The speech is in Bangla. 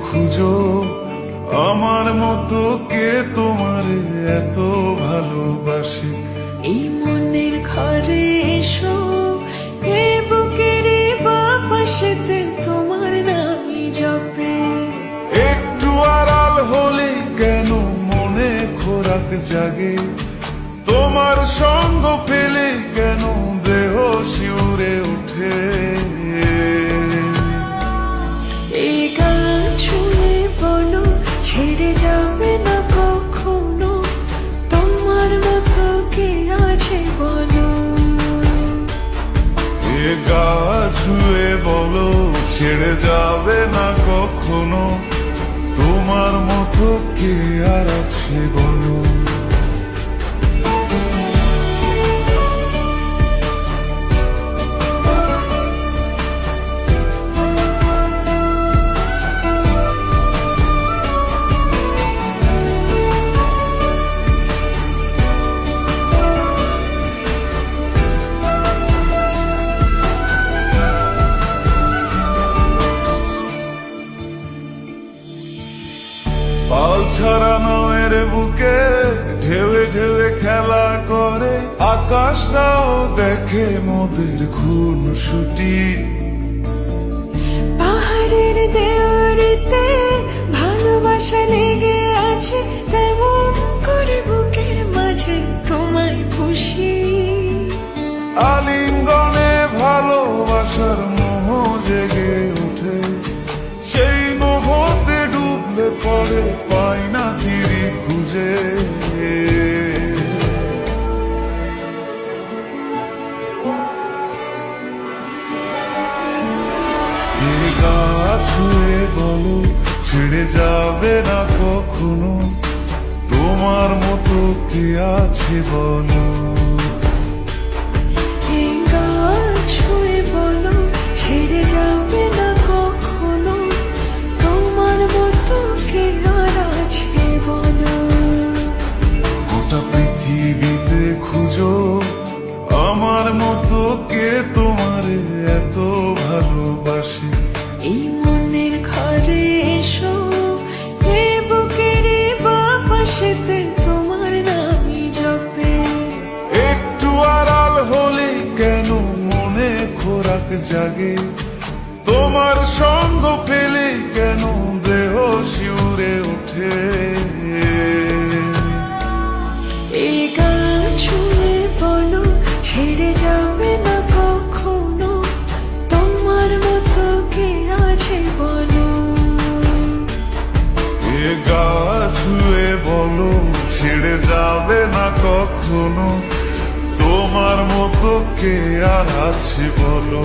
খুঁজো, আমার মতো কে তোমার এত ভালোবাসে। এই মনের ঘরে এসো, এ বুকের বাপাশেতে তোমার নামই জপে। একটু আড়াল হলে কেন মনে খোরাক জাগে, তোমার সঙ্গ পেলে কেন দেহ শিউরে ওঠে। এই গান ছুঁয়ে বলো, ছেড়ে যাবে না কখনো, তোমার মতো কে আছে বলো। এ গা ছুঁয়ে বলো, ছেড়ে যাবে না কখনো, তোমার মতো কে আর আছে বলো। পাল ছাড়া নয়ের বুকে ঢেউে ঢেউে খেলা করে, আকাশটাও দেখে মোদের খুন ছুটি। পাহাড়ের দেওয়ারিতে ভালোবাসা লেগে আছে, তেমন করে বুকের মাঝে তোমায় খুশি। আলিঙ্গনে ভালোবাসার মোহ জেগে ওঠে, সেই মোহতে ডুবলে পরে পাই না তীরে খুঁজে। এ গা ছুঁয়ে বলো, ছেড়ে যাবে না কখনো, তোমার মতো কে আছে বলো। এই গান ছুঁয়ে বলো, ছেড়ে যাবে না কখনো, তোমার মতো কে আর আছে বলো। গোটা পৃথিবীতে খুঁজো, আমার মতো কে তোমার এত ভালোবাসে। এই মনের ঘরে এসো, এ বুকের বাপাশেতে তোমার নামই জপে। একটু আড়াল হলে কেন মনে খোরাক জাগে, তোমার সঙ্গ পেলে কেন দেহ শিউরে ওঠে। এই গান ছুঁয়ে বলো, ছেড়ে যাবে না কখনো, তোমার মতো কে আছে বলো। এ গা ছুঁয়ে বলো, ছেড়ে যাবে না কখনো, তোমার মতো কে আর আছে বলো।